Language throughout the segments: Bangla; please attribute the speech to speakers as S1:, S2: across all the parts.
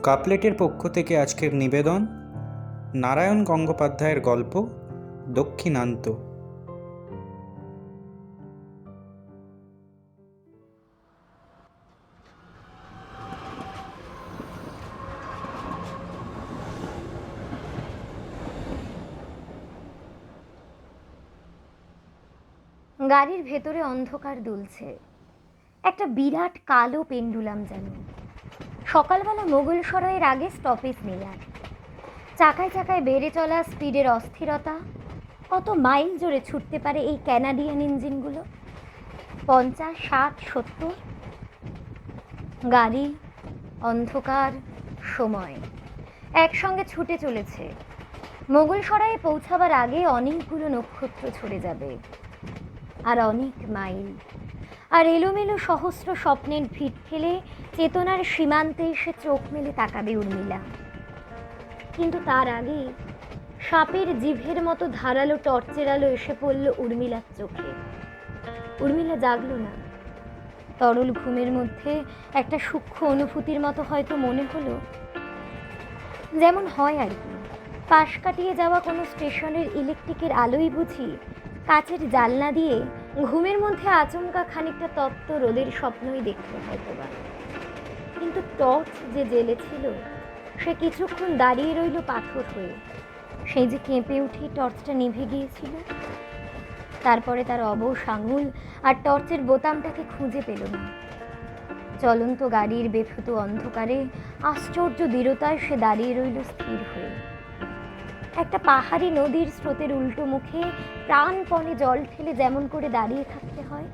S1: কাপলেটের পক্ষ থেকে আজকের নিবেদন নারায়ণ গঙ্গোপাধ্যায়ের গল্প দক্ষিণান্ত।
S2: গাড়ির ভেতরে অন্ধকার দুলছে, একটা বিরাট কালো পেন্ডুলাম যেন। সকালবেলা মোগল সরাইয়ের আগে স্টপেজ নেই আর। চাকায় চাকায় বেড়ে চলা স্পিডের অস্থিরতা। কত মাইল জোরে ছুটতে পারে এই ক্যানাডিয়ান ইঞ্জিনগুলো? 50, 60, 70। গাড়ি, অন্ধকার, সময় একসঙ্গে ছুটে চলেছে। মোগল সরাইয়ে পৌঁছাবার আগে অনেকগুলো নক্ষত্র ছড়ে যাবে, আর অনেক মাইল, আর এলোমেলো সহস্র স্বপ্নের ভিড় ফেলে চেতনার সীমান্তে এসে চোখ মেলে তাকাবে উর্মিলা। কিন্তু তার আগে সাপের জিভের মতো ধারালো টর্চের আলো এসে পড়ল উর্মিলার চোখে। উর্মিলা জাগলো না। তরল ঘুমের মধ্যে একটা সূক্ষ্ম অনুভূতির মতো হয়তো মনে হলো, যেমন হয় আর কি, পাশ কাটিয়ে যাওয়া কোনো স্টেশনের ইলেকট্রিকের আলোই বুঝি কাচের জানলা দিয়ে ঘুমের মধ্যে আচমকা খানিকটা তপ্ত রোদের স্বপ্নই দেখলো হয়তোবা। কিন্তু টর্চ যে জ্বেলেছিল সে কিছুক্ষণ দাঁড়িয়ে রইল পাথর হয়ে। সেই যে কেঁপে উঠে টর্চটা নিভে গিয়েছিল। তারপরে তার অবশ আঙুল আর টর্চের বোতামটাকে খুঁজে পেল না। চলন্ত গাড়ির বেফুত অন্ধকারে আশ্চর্য দৃঢ়তায় সে দাঁড়িয়ে রইল স্থির হয়ে। একটা পাহাড়ি নদীর স্রোতের উল্টো মুখে প্রাণপণে জল ঠেলে যেমন করে দাঁড়িয়ে থাকতে হয়,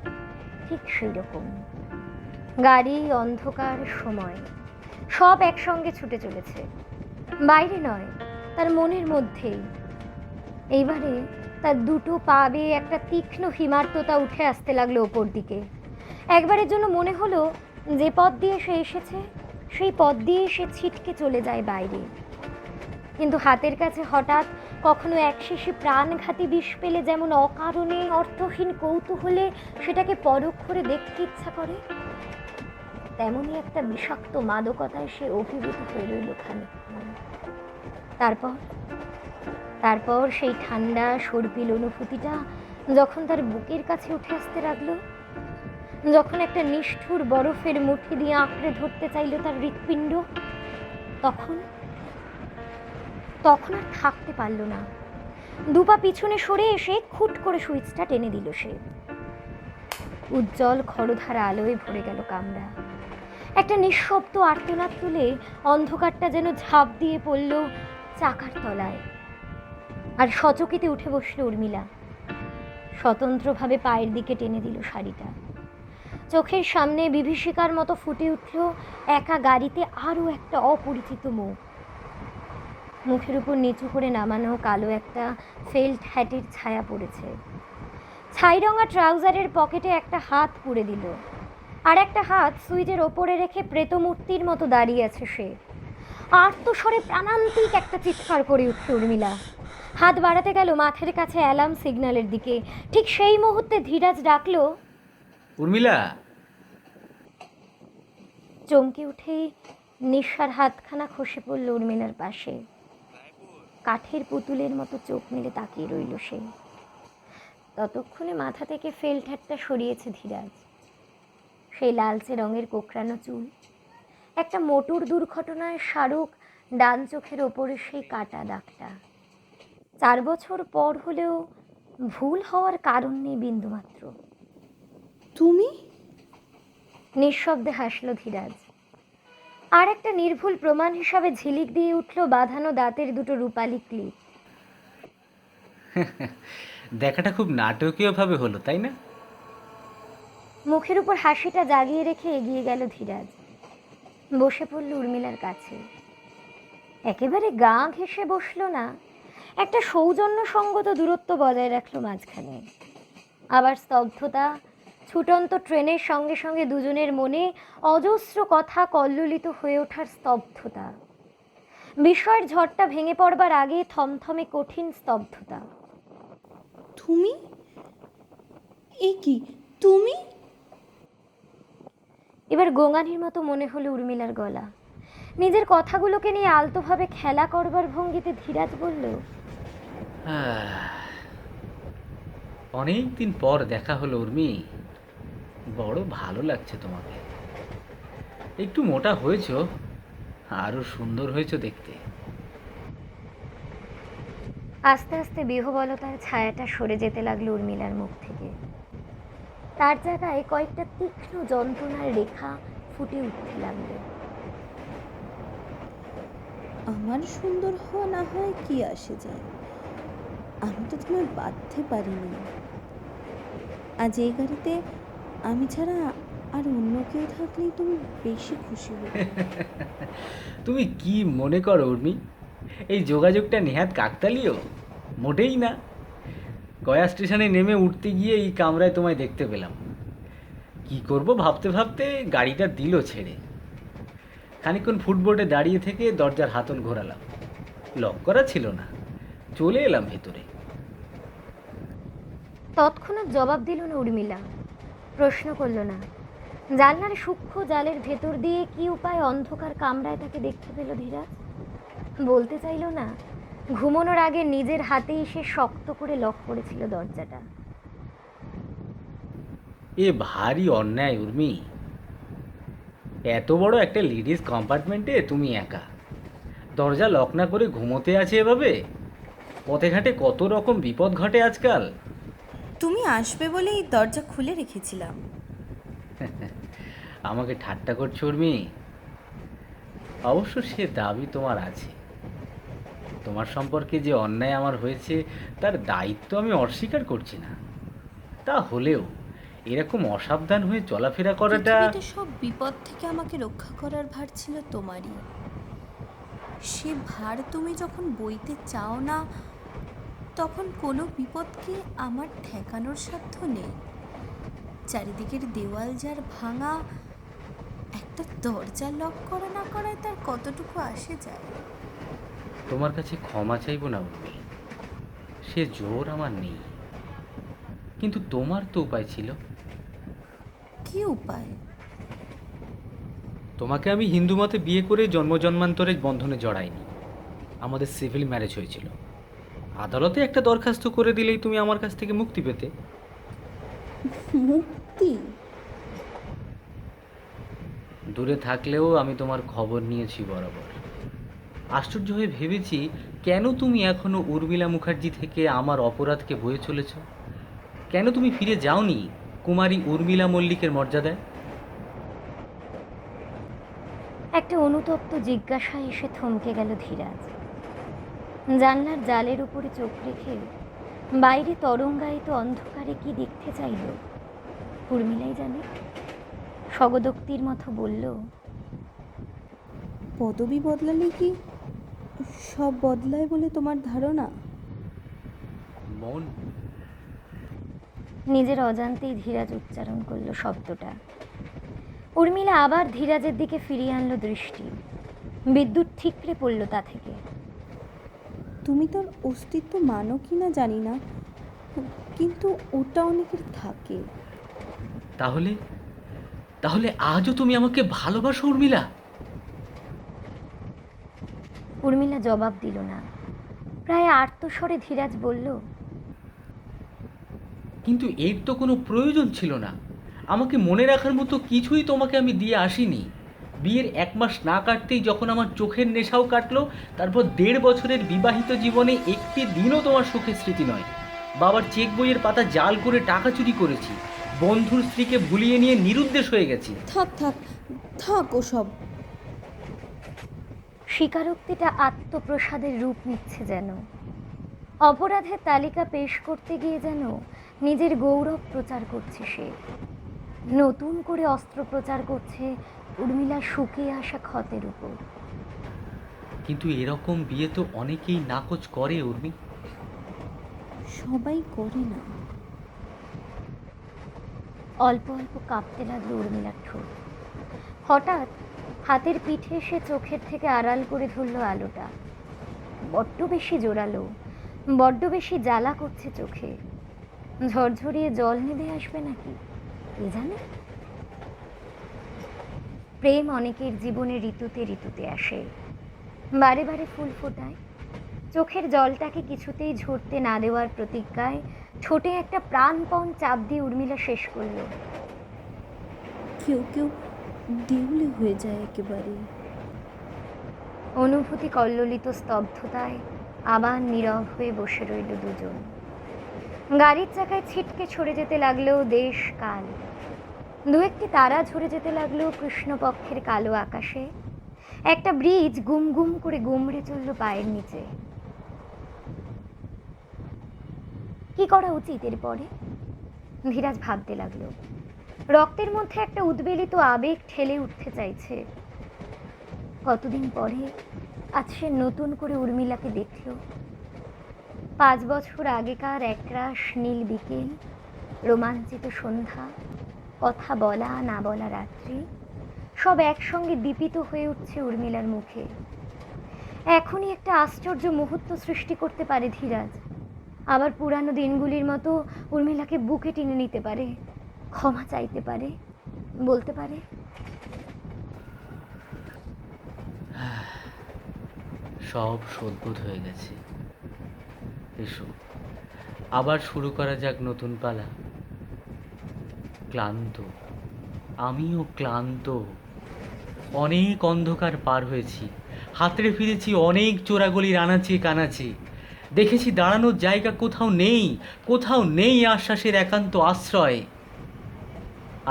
S2: ঠিক সেই রকম। গাড়ি, অন্ধকার, সময় সব একসঙ্গে ছুটে চলেছে। বাইরে নয়, তার মনের মধ্যেই। এইবারে তার দুটো পা বেয়ে একটা তীক্ষ্ণ হিমার্ততা উঠে আসতে লাগলো ওপর দিকে। একবারের জন্য মনে হলো যে পথ দিয়ে সে এসেছে সেই পথ দিয়ে সে ছিটকে চলে যায় বাইরে। কিন্তু হাতের কাছে হঠাৎ কখনো এক শিশি প্রাণঘাতী বিষ পেলে যেমন অকারণে অর্থহীন কৌতূহলে সেটাকে পরখ করে দেখতে ইচ্ছা করে, তেমনই একটা বিষাক্ত মাদকতায় সে অভিভূত হয়ে রইল খানিকক্ষণ। তারপর সেই ঠান্ডা সর্পিল অনুভূতিটা যখন তার বুকের কাছে উঠে আসতে লাগলো, যখন একটা নিষ্ঠুর বরফের মুঠি দিয়ে আঁকড়ে ধরতে চাইল তার হৃৎপিণ্ড, তখন আর থাকতে পারল না। দুপা পিছনে সরে এসে খুট করে সুইচটা টেনে দিল সে। উজ্জ্বল খরধারা আলোয় ভরে গেল কামরা। একটা নিঃশব্দ আর্তনাদ তুলে অন্ধকারটা যেন ঝাঁপ দিয়ে পড়ল চাকার তলায়। আর সচকিতে উঠে বসল উর্মিলা। স্বতন্ত্রভাবে পায়ের দিকে টেনে দিল শাড়িটা। চোখের সামনে বিভীষিকার মতো ফুটে উঠল একা গাড়িতে আরও একটা অপরিচিত মুখ। মুখের উপর নিচু করে নামানো কালো একটা ফেল্ট হ্যাটের ছায়া পড়েছে। ছাইরঙা ট্রাউজারের পকেটে একটা হাত পুড়ে দিল, আর একটা হাত সুইচের ওপরে রেখে প্রেতমূর্তির মতো দাঁড়িয়ে আছে সে। আর্তস্বরে প্রাণান্তিক একটা চিৎকার করে উঠল উর্মিলা। হাত বাড়াতে গেল মাথার কাছে অ্যালার্ম সিগন্যালের দিকে। ঠিক সেই মুহূর্তে ধীরাজ ডাকলো,
S3: উর্মিলা।
S2: চমকে উঠে নিঃসার হাতখানা খসে পড়ল উর্মিলার পাশে। কাঠের পুতুলের মতো চোখ মেলে তাকিয়ে রইল সে। ততক্ষণে মাথা থেকে ফেল্ট হ্যাটটা সরিয়েছে ধীরাজ। সেই লালচে রঙের কোকড়ানো চুল, একটা মোটর দুর্ঘটনায় শাহরুখ ডান চোখের ওপরে সেই কাটা দাগটা। 4 বছর পর হলেও ভুল হওয়ার কারণ নেই বিন্দুমাত্র।
S4: তুমি?
S2: নিঃশব্দে হাসল ধীরাজ। আর একটা নির্ভুল প্রমাণ হিসাবে ঝিলিক দিয়ে উঠল বাঁধানো দাঁতের দুটো রূপালি ক্লিপ।
S3: দেখাটা খুব নাটকীয়ভাবে হলো, তাই না?
S2: মুখের উপর হাসিটা জাগিয়ে রেখে এগিয়ে গেল ধীরাজ। বসে পড়ল উর্মিলার কাছে। একেবারে গা ঘেঁষে বসলো না, একটা সৌজন্য সঙ্গত দূরত্ব বজায় রাখলো মাঝখানে। আবার স্তব্ধতা, ছুটন্ত ট্রেনের সঙ্গে সঙ্গে দুজনের মনে অজস্র কথা কল্লোলিত হয়ে ওঠার স্তব্ধতা। বিস্ময়ের ঝড়টা ভেঙে পড়বার আগে থমথমে কঠিন স্তব্ধতা।
S4: তুমি? এ কি তুমি?
S2: এবার গোঙানির মতো মনে হলো উর্মিলার গলা, নিজের কথাগুলোকে নিয়ে আলতোভাবে খেলা করবার ভঙ্গিতে ধীরাজ বলল,
S3: অনেক দিন পর দেখা হলো উর্মি। বড় ভালো লাগছে তোমাকে। একটু মোটা হয়েছো, আরো সুন্দর হয়েছো দেখতে।
S2: আস্তে আস্তে বিহ্বলতার ছায়াটা সরে যেতে লাগলো উর্মিলার মুখ থেকে। তার জায়গায় কয়েকটা তীক্ষ্ণ যন্ত্রণার রেখা ফুটে উঠতে লাগলো।
S4: আমার সুন্দর হওয়া না হয় কি আসে যায়, আমি তো তোমায় বাঁধতে পারিনি। আজ এই গাড়িতে আমি ছাড়া আর অন্য কেউ থাকলেই তুমি বেশি খুশি হবে।
S3: তুমি কি মনে করো উর্মি, এই যোগাযোগটা নেহাত কাকতালীয়? মোটেই না। গয়া স্টেশনে নেমে উঠতে গিয়ে এই কামরায় তোমায় দেখতে পেলাম। কি করব ভাবতে ভাবতে গাড়িটা দিল ছেড়ে। খানিকক্ষণ ফুটবোর্ডে দাঁড়িয়ে থেকে দরজার হাতল ঘোরালাম। লক করা ছিল না, চলে এলাম ভেতরে।
S2: তৎক্ষণাৎ জবাব দিল না উর্মিলা, প্রশ্ন করল না। জানলার সূক্ষ্ম জালের ভেতর দিয়ে কি উপায় অন্ধকার কামরায় তাকে দেখতে পেল ধীরাজ? বলতে চাইল না। ঘুমানোর আগে নিজের হাতেই সে শক্ত করে লক করেছিল দরজাটা।
S3: এ ভারী অন্যায় উর্মি। এত বড় একটা লেডিস কম্পার্টমেন্টে তুমি একা, দরজা লক না করে ঘুমোতে আছে এভাবে? পথে ঘাটে কত রকম বিপদ ঘটে আজকাল।
S4: তুমি আসবে বলেই দরজা খুলে রেখেছিলাম।
S3: আমাকে ঠাট্টা করছো উর্মি? অবশ্য সে দাবি তোমার আছে। তোমার সম্পর্কে যে অন্যায় আমার হয়েছে তার দায়িত্ব আমি অস্বীকার করছি না। তা হলেও এরকম অসাবধান হয়ে চলাফেরা করাটা...
S4: পৃথিবীতে সব বিপদ থেকে আমাকে রক্ষা করার ভার ছিল তোমারই। সে ভার তুমি যখন বইতে চাও না, তখন কোনো বিপদকে আমার ঠেকানোর সাধ্য নেই। চারিদিকের দেওয়াল যার ভাঙা, একটা দরজা লক করা না করায় তার কতটুকু আসে যায়।
S3: তোমার কাছে ক্ষমা চাইব না উর্মি, সে জোর আমার নেই। কিন্তু তোমার তো উপায় ছিল।
S4: কি উপায়?
S3: তোমাকে আমি হিন্দু মতে বিয়ে করে জন্ম জন্মান্তরের বন্ধনে জড়াইনি। আমাদের সিভিল ম্যারেজ হয়েছিল। আদালতে একটা দরখাস্ত করে দিলেই তুমি আমার কাছ থেকে মুক্তি পেতে।
S4: মুক্তি?
S3: দূরে থাকলেও আমি তোমার খবর নিয়েছি বরাবর। আশ্চর্য হয়ে ভেবেছি কেন তুমি এখনো উর্মিলা মুখার্জি থেকে আমার অপরাধকে বয়ে চলেছ। কেন তুমি ফিরে যাওনি কুমারী উর্মিলা মল্লিকের মর্যাদায়?
S2: একটা অনুতপ্ত জিজ্ঞাসায় এসে থমকে গেল ধীরাজ। জানলার জালের উপরে চোখ রেখে বাইরে তরঙ্গায়িত অন্ধকারে কি দেখতে চাইল উর্মিলাই জানে। স্বগদোক্তির মতো বলল,
S4: পদবি বদলালে কি সব বদলায় বলে তোমার ধারণা?
S3: মন।
S2: নিজের অজান্তেই ধীরাজ উচ্চারণ করলো শব্দটা। উর্মিলা আবার ধীরাজের দিকে ফিরিয়ে আনলো দৃষ্টি। বিদ্যুৎ ঠিকরে পড়ল তা থেকে।
S4: তুমি তার অস্তিত্ব মানো কি না জানি না, কিন্তু ওটা অনেকের থাকে।
S3: তাহলে তাহলে আজও তুমি আমাকে ভালোবাসো উর্মিলা?
S2: উর্মিলা জবাব দিল না। প্রায় আর্তস্বরে ধীরাজ বলল,
S3: কিন্তু এর তো কোনো প্রয়োজন ছিল না। আমাকে মনে রাখার মতো কিছুই তোমাকে আমি দিয়ে আসিনি। বিয়ের 1 মাস না কাটতেই যখন আমার চোখের নেশাও কাটলো, তারপর 1.5 বছরের বিবাহিত জীবনে একটি দিনও তোমার সুখের স্মৃতি নয়। বাবার চেক বইয়ের পাতা জাল করে টাকা চুরি করেছি, বন্ধুর স্ত্রীকে ভুলিয়ে নিয়ে নিরুদ্দেশ হয়ে গেছি।
S4: থাক থাক থাক ওসব।
S2: স্বীকারোক্তিটা আত্মপ্রসাদের রূপ নিচ্ছে যেন। অপরাধের তালিকা পেশ করতে গিয়ে যেন নিজের গৌরব প্রচার করছে সে। নতুন করে অস্ত্রোপচার করছে উর্মিলার শুকিয়ে আসা ক্ষতের উপর।
S3: কিন্তু এরকম বিয়ে তো অনেকেই নাকচ করে উর্মি।
S4: সবাই করে না।
S2: অল্প অল্প কাঁপতে লাগলো উর্মিলার ঠোঁট। হঠাৎ হাতের পিঠে সে চোখের থেকে আড়াল করে ধরল আলোটা। বড্ড বেশি জোরালো, বড্ড বেশি জ্বালা করছে চোখে। ঝরঝরিয়ে জল নেমে আসবে নাকি কে জানে। প্রেম অনেকের জীবনে ঋতুতে ঋতুতে আসে, বারে বারে ফুল ফোটায়। চোখের জলটাকে কিছুতেই ঝরতে না দেওয়ার প্রতিজ্ঞায় ছোটে একটা প্রাণপণ চাপ দিয়ে উর্মিলা শেষ করলো।
S4: কেউ কেউ দেউলে হয়ে যায় একেবারে।
S2: অনুভূতি কল্লোলিত স্তব্ধতায় আবার নীরব হয়ে বসে রইল দুজন। গাড়ির চাকায় ছিটকে ছড়ে যেতে লাগলো দেশ কাল। দু একটি তারা ঝরে যেতে লাগলো কৃষ্ণপক্ষের কালো আকাশে। একটা ব্রিজ গুম গুম করে গুমড়ে চলল পায়ের নিচে। কি করা উচিত এরপরে? ধীরাজ ভাবতে লাগলো। রক্তের মধ্যে একটা উদ্বেলিত আবেগ ঠেলে উঠতে চাইছে। কতদিন পরে আজ সে নতুন করে উর্মিলাকে দেখল। 5 বছর আগেকার একরাশ নীল বিকেল, রোমাঞ্চিত সন্ধ্যা, কথা বলা না বলা রাত্রি, সব একসঙ্গে দীপিত হয়ে উঠছে উর্মিলার মুখে। এখনই একটা আশ্চর্য মুহূর্ত সৃষ্টি করতে পারে ধীরাজ। আবার পুরানো দিনগুলির মতো উর্মিলাকে বুকে টেনে নিতে পারে, ক্ষমা চাইতে পারে, বলতে পারে,
S3: সব শোধবোধ হয়ে গেছে। এসো, আবার শুরু করা যাক নতুন পালা। ক্লান্ত, আমিও ক্লান্ত। অনেক অন্ধকার পার হয়েছি, হাতড়ে ফিরেছি অনেক চোরাগলির আনাচে কানাচে। দেখেছি দাঁড়ানোর জায়গা কোথাও নেই আশ্বাসের একান্ত আশ্রয়।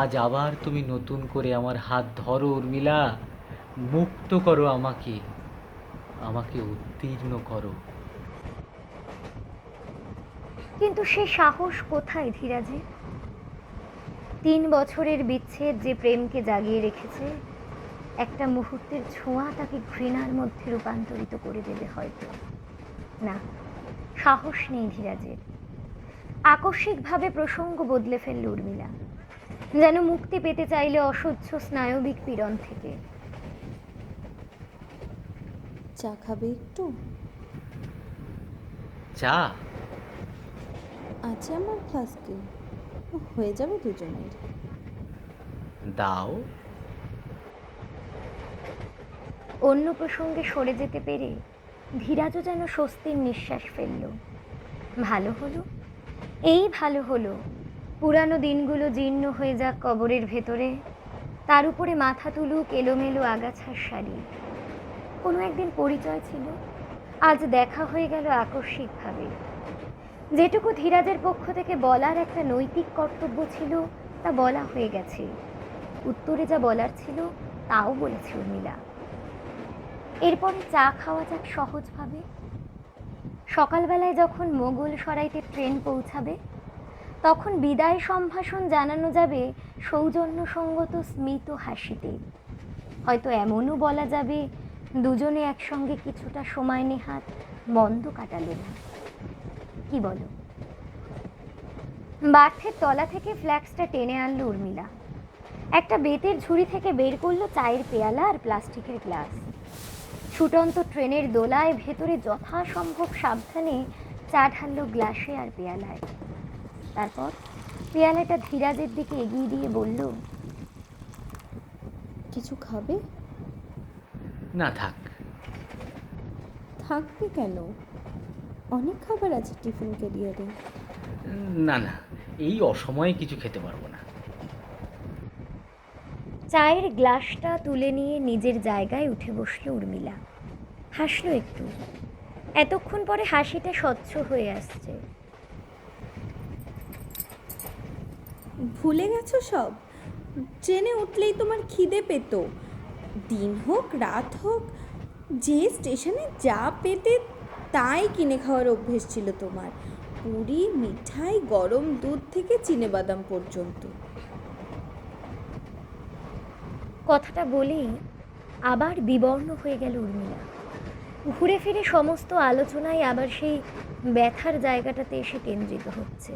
S3: আজ আবার তুমি নতুন করে আমার হাত ধরো উর্মিলা, মুক্ত করো আমাকে, আমাকে উত্তীর্ণ করো।
S2: কিন্তু সে সাহস কোথায় ধীরাজের? 3 বছরের বিচ্ছেদ যে প্রেমকে জাগিয়ে রেখেছে, একটা মুহূর্তের ছোঁয়া তাকে ঘৃণার মধ্যে রূপান্তরিত করে দেবে হয়তো। না, সাহস নেই ধীরাজের। আকস্মিকভাবে প্রসঙ্গ বদলে ফেলল উর্মিলা, যেন মুক্তি পেতে চাইলে অসহ্য স্নায়বিক পীড়ন থেকে।
S4: চা খাবে একটু?
S3: চা
S4: আছে আমার ফ্লাস্কে, হয়ে যাবে দুজনের।
S3: দাও।
S2: অন্য প্রসঙ্গে সরে যেতে পেরে ধীরাজও যেন স্বস্তির নিঃশ্বাস ফেলল। ভালো হলো, এই ভালো হলো। পুরানো দিনগুলো জীর্ণ হয়ে যাক কবরের ভেতরে, তার উপরে মাথা তুলুক এলোমেলো আগাছার শাড়ি। কোনো একদিন পরিচয় ছিল, আজ দেখা হয়ে গেল আকস্মিকভাবে। যেটুকু ধীরাজের পক্ষ থেকে বলার একটা নৈতিক কর্তব্য ছিল, তা বলা হয়ে গেছে। উত্তরে যা বলার ছিল তাও বলেছে উর্মিলা। এরপরে চা খাওয়া যাক সহজভাবে। সকালবেলায় যখন মোগল সরাইতে ট্রেন পৌঁছাবে, তখন বিদায় সম্ভাষণ জানানো যাবে সৌজন্যসঙ্গত স্মিত হাসিতে। হয়তো এমনও বলা যাবে, দুজনে একসঙ্গে কিছুটা সময় নেহাত মন্দ কাটালো না। কি বলো? বার্থের তলা থেকে ফ্ল্যাক্সটা টেনে আনলো উর্মিলা। একটা বেতের ঝুড়ি থেকে বের করলো চায়ের পেয়ালা আর প্লাস্টিকের গ্লাস। ছুটন্ত ট্রেনের দোলায় ভেতরে যথাসম্ভব সাবধানে চা ঢাললো গ্লাসে আর পেয়ালায়। তারপর পেয়ালাটা ধীরাজের দিকে এগিয়ে দিয়ে বলল,
S4: কিছু খাবে?
S3: না থাক।
S4: থাকবে কেন? অনেক খাবার আছে টিফিন ক্যারিয়ারে।
S3: না, এই অসময়ে কিছু খেতে পারবো না।
S2: চায়ের গ্লাসটা তুলে নিয়ে নিজের জায়গায় উঠে বসলো উর্মিলা। হাসলো একটু। এতক্ষণ পরে হাসিটা স্বচ্ছ হয়ে আসছে।
S4: ভুলে গেছো সব? ট্রেনে উঠলেই তোমার খিদে পেত। দিন হোক রাত হোক, যে স্টেশনে যা পেতে তাই কিনে খাওয়ার অভ্যেস ছিল তোমার। পুরি, মিঠাই, গরম দুধ থেকে চিনেবাদাম পর্যন্ত।
S2: কথাটা বলেই আবার বিবর্ণ হয়ে গেল উর্মিলা। ঘুরে ফিরে সমস্ত আলোচনায় আবার সেই ব্যথার জায়গাটাতে এসে কেন্দ্রিত হচ্ছে।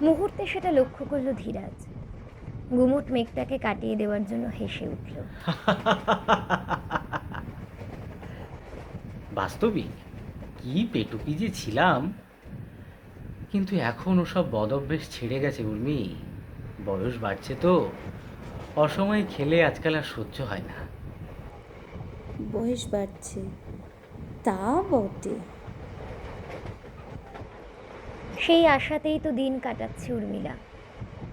S2: মুহূর্তে সেটা লক্ষ্য করলো ধীরাজ। গুমোট মেঘটাকে কাটিয়ে দেওয়ার জন্য হেসে উঠল।
S3: বাস্তবিক কি পেটুকি যে ছিলাম, কিন্তু এখন ওসব বদভ্যেস ছেড়ে গেছে উর্মি। বয়স বাড়ছে তো, অসময়ে খেলে আজকাল আর সহ্য হয় না।
S4: বয়স বাড়ছে, তা বটে।
S2: সেই আশাতেই তো দিন কাটাচ্ছে উর্মিলা।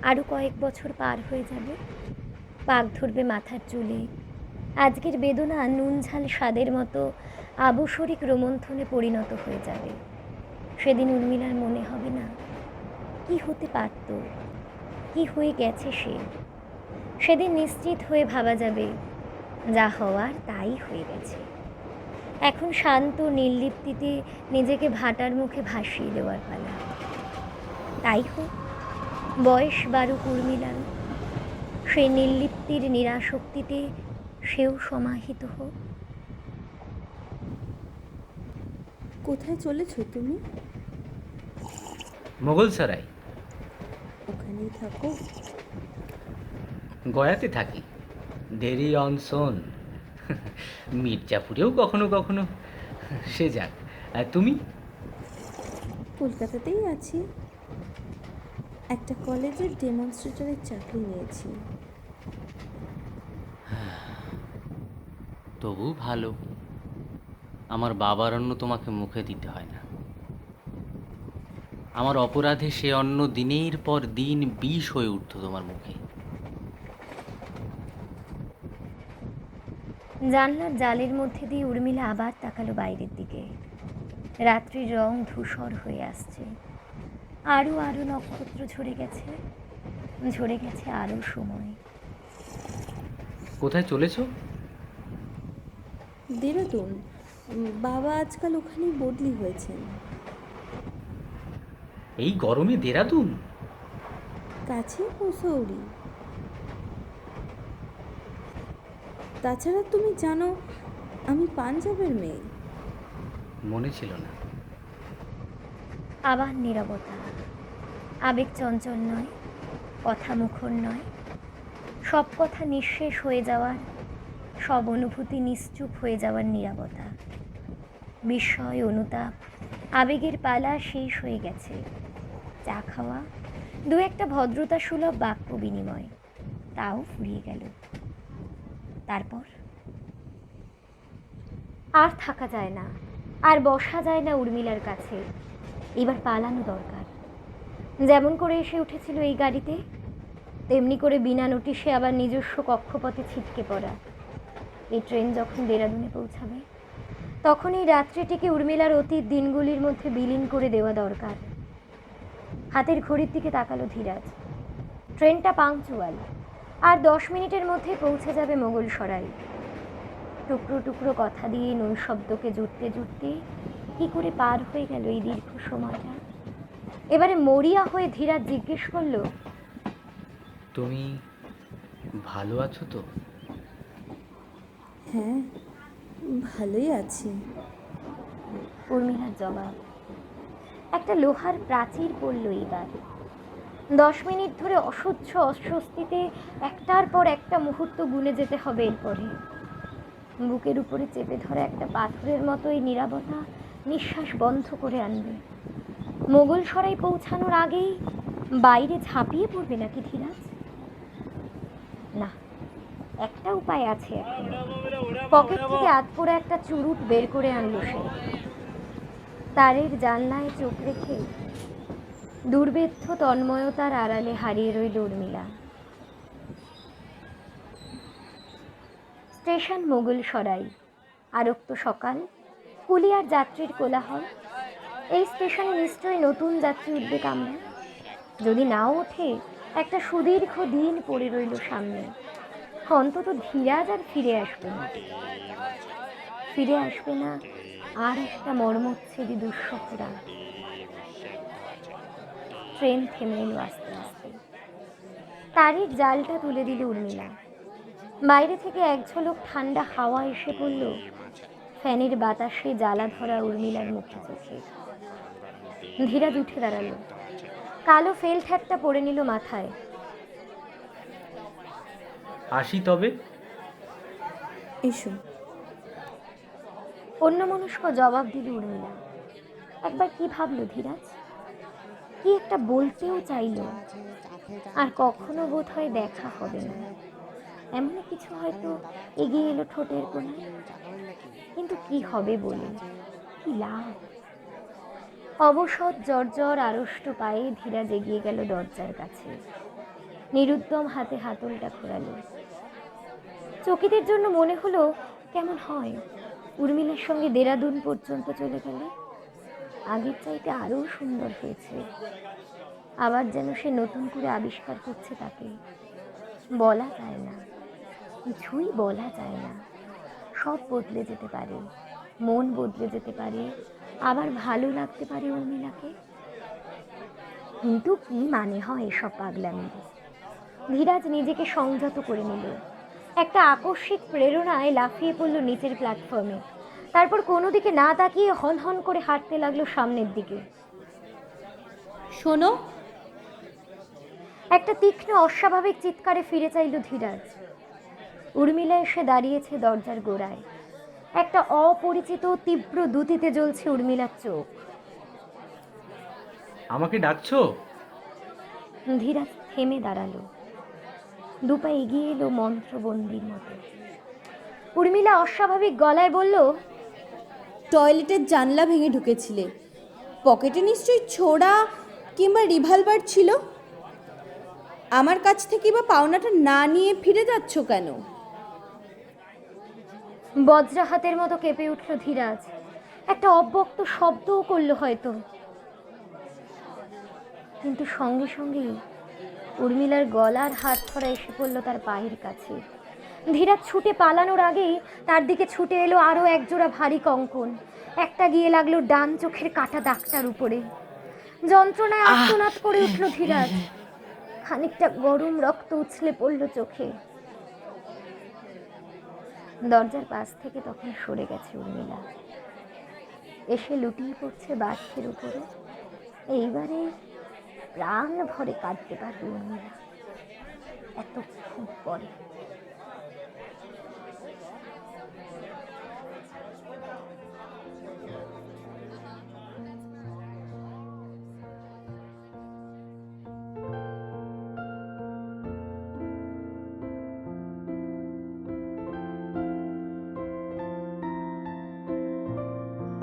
S2: আরও কয়েক বছর পার হয়ে যাবে, পাক ধরবে মাথার চুলে। আজকের বেদনা নুন ঝাল স্বাদের মতো আবসরিক রোমন্থনে পরিণত হয়ে যাবে। সেদিন উর্মিলার মনে হবে না কি হতে পারত, কি হয়ে গেছে সে। সেদিন নিশ্চিত হয়ে ভাবা যাবে যা হওয়ার তাই হয়ে গেছে। এখন শান্ত নির্লিপ্তিতে নিজেকে ভাটার মুখে ভাসিয়ে দেওয়ার পালা। তাই হোক, বয়স বারুক উর্মিলার, সেই নির্লিপ্তির নিরাসক্তিতে সেও সমাহিত হোক।
S4: কোথায় চলেছো তুমি?
S3: মোগলসরাই।
S4: ওখানেই থাকো?
S3: গয়াতে থাকি, দেরি অন সোন। মির্জাপুরেও কখনো কখনো। সে যাক। আর তুমি?
S4: কলকাতাতেই আছি, একটা কলেজের ডেমনস্ট্রেটরের চাকরি নিয়েছি।
S3: তবু ভালো, আমার বাবার অন্ন তোমাকে মুখে দিতে হয় না। আমার অপরাধে সে অন্ন দিনের পর দিন বিষ হয়ে উঠত তোমার মুখে।
S2: জানলার জালের মধ্যে দিয়ে উর্মিলা আবার তাকালো বাইরের দিকে। রাত্রির রং ধূসর হয়ে আসছে, আরো আরো নক্ষত্র ঝরে গেছে আরো সময়।
S3: কোথায় চলেছো?
S4: দেরাদুন। বাবা আজকাল ওখানেই বদলি হয়েছেন।
S3: এই গরমে দেরাদুন?
S4: কাছে মুসৌরি। তাছাড়া তুমি জানো আমি পাঞ্জাবের মেয়ে।
S3: মনে ছিল না।
S2: আবার নীরবতা। আবেগ চঞ্চল নয়, কথা মুখর নয়, সব কথা নিঃশেষ হয়ে যাওয়ার, সব অনুভূতি নিশ্চুপ হয়ে যাওয়ার নীরবতা। বিস্ময়, অনুতাপ, আবেগের পালা শেষ হয়ে গেছে। চা খাওয়া, দু একটা ভদ্রতা সুলভ বাক্য বিনিময়, তাও ফুরিয়ে গেল। তারপর আর থাকা যায় না, আর বসা যায় না উর্মিলার কাছে। এবার পালানো দরকার। যেমন করে এসে উঠেছিল এই গাড়িতে, তেমনি করে বিনা নোটিশে আবার নিজস্ব কক্ষপথে ছিটকে পড়া। এই ট্রেন যখন দেরাদুনে পৌঁছাবে, তখন এই রাত্রিটিকে উর্মিলার অতীত দিনগুলির মধ্যে বিলীন করে দেওয়া দরকার। হাতের ঘড়ির দিকে তাকালো ধীরাজ। ট্রেনটা পাংচুয়াল, আর 10 মিনিটের মধ্যে পৌঁছে যাবে মোগলসরাই। টুকরো টুকরো কথা দিয়ে নৈশব্দকে জুড়তে জুড়তে কি করে পার হয়ে গেল এই দীর্ঘ সময়টা। এবারে মরিয়া হয়ে ধীরাজ জিজ্ঞেস করলো,
S3: তুমি ভালো আছো তো?
S4: হ্যাঁ, ভালোই আছি।
S2: উর্মিলার জবাব। একটা লোহার প্রাচীর পড়ল এইবার। 10 মিনিট ধরে অসহ্য অস্বস্তিতে একটার পর একটা মুহূর্ত গুনে যেতে হবে এরপরে। বুকের উপরে চেপে ধরা একটা পাথরের মতো এই নীরবতা নিঃশ্বাস বন্ধ করে আনবে। মোগলসরাই পৌঁছানোর আগেই বাইরে ঝাঁপিয়ে পড়বে নাকি ধীরাজ? না, একটা উপায় আছে এখনো। পকেট থেকে আধপোড়া একটা চুরুট বের করে আনলো সে। তারের জানলায় চোখ রেখে দুর্বেদ্য তন্ময়তার আড়ালে হারিয়ে রইল উর্মিলা। স্টেশন মোগলসরাই। আরক্ত সকাল, কুলি আর যাত্রীর কোলাহল। এই স্টেশনে নিশ্চয়ই নতুন যাত্রী উঠবে কামরা। যদি নাও ওঠে, একটা সুদীর্ঘ দিন পড়ে রইল সামনে। অন্তত ধীরাজ আর ফিরে আসবে না আর একটা মর্মচ্ছেদী দুঃসহরা। ট্রেন থেমে এলো আস্তে আস্তে। তারির জালটা তুলে দিল উর্মিলা। বাইরে থেকে এক ঝলক ঠান্ডা হাওয়া এসে পড়ল ফ্যানের বাতাসে জ্বালা ধরা উর্মিলার মুখে চোখে। ধীরাজ উঠে দাঁড়ালো, কালো ফেল্ট হ্যাটটা পরে নিল মাথায়।
S3: আসি তবে।
S4: এসো।
S2: অন্যমনস্ক জবাব দিল উর্মিলা। একবার কি ভাবলো ধীরাজ, কি একটা বলতেও চাইল, আর কখনো বোধ হয় দেখা হবে না। এমন কিছু হয়তো এগিয়ে এলো ঠোঁটের কোণে। কিন্তু কি হবে বলে, কি লাভ? অবসর জর্জর আড়ষ্ট পায়ে ধীরাজ এগিয়ে গেল দরজার কাছে, নিরুদ্যম হাতে হাতলটা ঘোরালো। চকিতের জন্য মনে হলো কেমন হয় উর্মিলার সঙ্গে দেরাদুন পর্যন্ত চলে গেলে। আগের চাইতে আরও সুন্দর হয়েছে। আবার যেন সে নতুন করে আবিষ্কার করছে তাকে। বলা যায় না, কিছুই বলা যায় না। সব বদলে যেতে পারে, মন বদলে যেতে পারে, আবার ভালো লাগতে পারে উর্মিলাকে। কিন্তু কি মানে হয় এসব পাগলামির? ধীরাজ নিজেকে সংযত করে নিল। একটা আকস্মিক প্রেরণায় লাফিয়ে পড়ল নিচের প্ল্যাটফর্মে। তারপর কোনো দিকে না তাকিয়ে হন হন করে হাঁটতে লাগলো সামনের দিকে।
S4: শোনো,
S2: একটা তীক্ষ্ণ অস্বাভাবিক চিৎকারে ফিরে চাইল ধীরাজ। উর্মিলা এসে দাঁড়িয়েছে দরজার গোড়ায়। একটা অপরিচিত তীব্র দ্যুতিতে জ্বলছে উর্মিলার চোখ।
S3: আমাকে ডাকছো?
S2: ধীরাজ থেমে দাঁড়ালো, দুপা এগিয়ে এলো মন্ত্রবন্দির মতো। উর্মিলা অস্বাভাবিক গলায় বলল,
S5: টয়লেটের জানলা ভেঙে ঢুকেছিলে, পকেটে নিশ্চয়ই ছোড়া কিংবা রিভলভার ছিল। আমার কাছ থেকে বা পাওনাটা না নিয়ে ফিরে যাচ্ছ কেন?
S2: বজ্রাহাতের মতো কেঁপে উঠল ধীরাজ। একটা অব্যক্ত শব্দও করলো হয়তো, কিন্তু সঙ্গে সঙ্গেই উর্মিলার গলার হাত ধরা এসে পড়ল তার পায়ের কাছে। ধীরাজ ছুটে পালানোর আগেই তার দিকে ছুটে এলো আরো একজোড়া ভারী কঙ্কন। একটা গিয়ে লাগলো ডান চোখের কাটা দাগটার উপরে। যন্ত্রণায় আর্তনাদ করে উঠল ধীরাজ। খানিকটা গরম রক্ত উছলে পড়ল চোখে। দরজার পাশ থেকে তখন সরে গেছে উর্মিলা, এসে লুটিয়ে পড়ছে বার্থের উপরে। এইবারে প্রাণ ভরে কাঁদতে পারবে উর্মিলা এতক্ষণ পরে।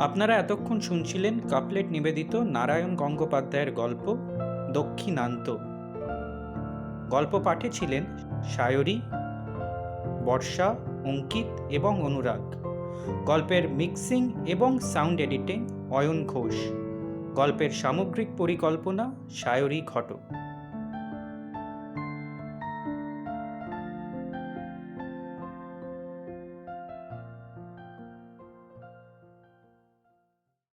S1: আপনারা এতক্ষণ শুনছিলেন কাপলেট নিবেদিত নারায়ণ গঙ্গোপাধ্যায়ের গল্প দক্ষিণান্ত। গল্প পাঠে ছিলেন সায়রী, বর্ষা, অঙ্কিত এবং অনুরাগ। গল্পের মিক্সিং এবং সাউন্ড এডিটিং অয়ন ঘোষ। গল্পের সামগ্রিক পরিকল্পনা সায়রী ঘটক।